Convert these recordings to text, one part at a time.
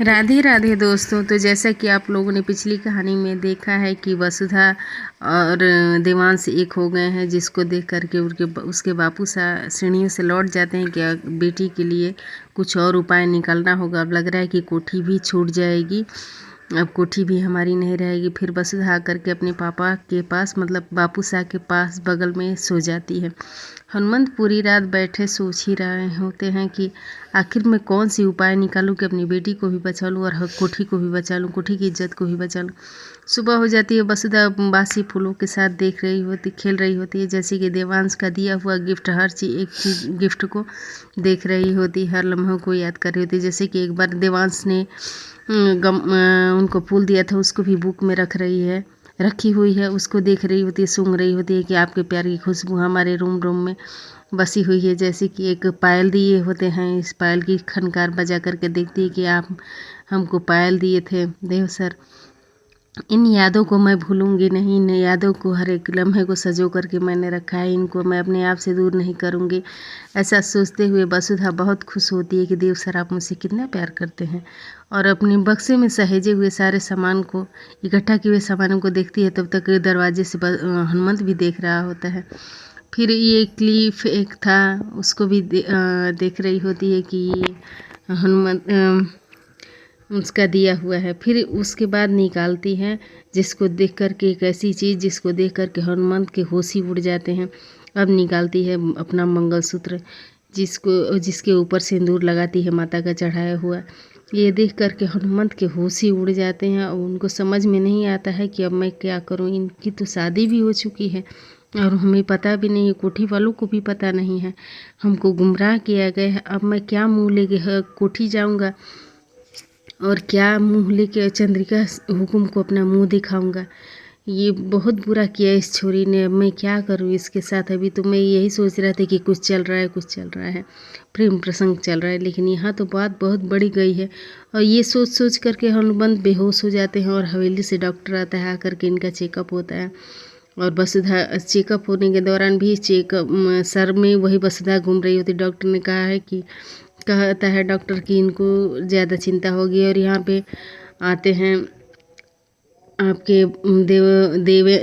राधे राधे दोस्तों। तो जैसा कि आप लोगों ने पिछली कहानी में देखा है कि वसुधा और देवांश एक हो गए हैं, जिसको देख करके उसके बापू सीढ़ियों से लौट जाते हैं कि बेटी के लिए कुछ और उपाय निकालना होगा। अब लग रहा है कि कोठी भी छूट जाएगी, अब कोठी भी हमारी नहीं रहेगी। फिर वसुधा आकर के अपने पापा के पास मतलब बापू साह के पास बगल में सो जाती है। हनुमंत पूरी रात बैठे सोच ही रहे होते हैं कि आखिर मैं कौन सी उपाय निकालूं कि अपनी बेटी को भी बचा लूं और कोठी को भी बचा लूं, कोठी की इज्जत को भी बचा लूं। सुबह हो जाती है, वसुधा बासी फूलों के साथ खेल रही होती है, जैसे कि देवांश का दिया हुआ गिफ्ट, हर चीज़ एक चीज़ गिफ्ट को देख रही होती, हर लम्हों को याद कर रही होती। जैसे कि एक बार देवांश ने उनको फूल दिया था, उसको भी बुक में रखी हुई है, उसको देख रही होती है, सूंघ रही होती है कि आपके प्यार की खुशबू हमारे रूम में बसी हुई है। जैसे कि एक पायल दिए होते हैं, इस पायल की खनकार बजा करके देखती है कि आप हमको पायल दिए थे देव सर, इन यादों को मैं भूलूंगी नहीं, इन यादों को हर एक लम्हे को सजो करके मैंने रखा है, इनको मैं अपने आप से दूर नहीं करूंगी। ऐसा सोचते हुए वसुधा बहुत खुश होती है कि देव सर आप मुझसे कितना प्यार करते हैं, और अपने बक्से में सहेजे हुए सारे सामान को, इकट्ठा किए हुए सामानों को देखती है। तब तक दरवाजे से हनुमंत भी देख रहा होता है। फिर ये क्लिप एक था, उसको भी देख रही होती है कि ये हनुमंत उसका दिया हुआ है। फिर उसके बाद निकालती है, जिसको देख कर के एक ऐसी चीज़ जिसको देख कर के हनुमंत के होश ही उड़ जाते हैं। अब निकालती है अपना मंगलसूत्र, जिसके ऊपर सिंदूर लगाती है माता का चढ़ाया हुआ। ये देख कर के हनुमंत के होश ही उड़ जाते हैं और उनको समझ में नहीं आता है कि अब मैं क्या करूं। इनकी तो शादी भी हो चुकी है और हमें पता भी नहीं है, कोठी वालों को भी पता नहीं है, हमको गुमराह किया गया है। अब मैं क्या मुँह लेके कोठी जाऊंगा और क्या मुँह लेके चंद्रिका हुकुम को अपना मुँह दिखाऊंगा। ये बहुत बुरा किया इस छोरी ने, अब मैं क्या करूँ इसके साथ। अभी तो मैं यही सोच रहा था कि कुछ चल रहा है, प्रेम प्रसंग चल रहा है, लेकिन यहाँ तो बात बहुत बढ़ गई है। और ये सोच करके हनुमंत बेहोश हो जाते हैं और हवेली से डॉक्टर आता है, आकर के इनका चेकअप होता है। और वसुधा चेकअप होने के दौरान भी सर में वही वसुधा घूम रही होती। डॉक्टर ने कहता है डॉक्टर कि इनको ज़्यादा चिंता होगी। और यहाँ पे आते हैं आपके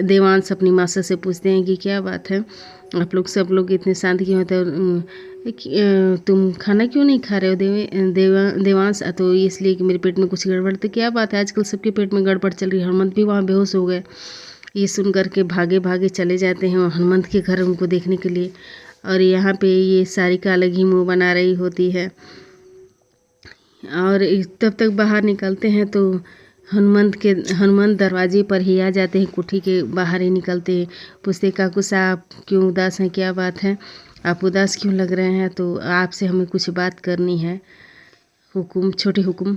देवांश अपनी मासा से पूछते हैं कि क्या बात है, आप लोग सब लोग इतने शांत क्यों होते हैं, तुम खाना क्यों नहीं खा रहे हो देवांश। तो इसलिए कि मेरे पेट में कुछ गड़बड़। तो क्या बात है, आजकल सबके पेट में गड़बड़ चल रही है। हनुमंत भी वहाँ बेहोश हो गए। ये सुन करके भागे भागे चले जाते हैं हनुमंत के घर उनको देखने के लिए। और यहाँ पे ये सारिका अलग ही मुँह बना रही होती है। और तब तक बाहर निकलते हैं तो हनुमंत दरवाजे पर ही आ जाते हैं, कोठी के बाहर ही निकलते हैं। पूछते काकू साहब क्यों उदास हैं, क्या बात है, आप उदास क्यों लग रहे हैं। तो आपसे हमें कुछ बात करनी है, छोटे हुकुम।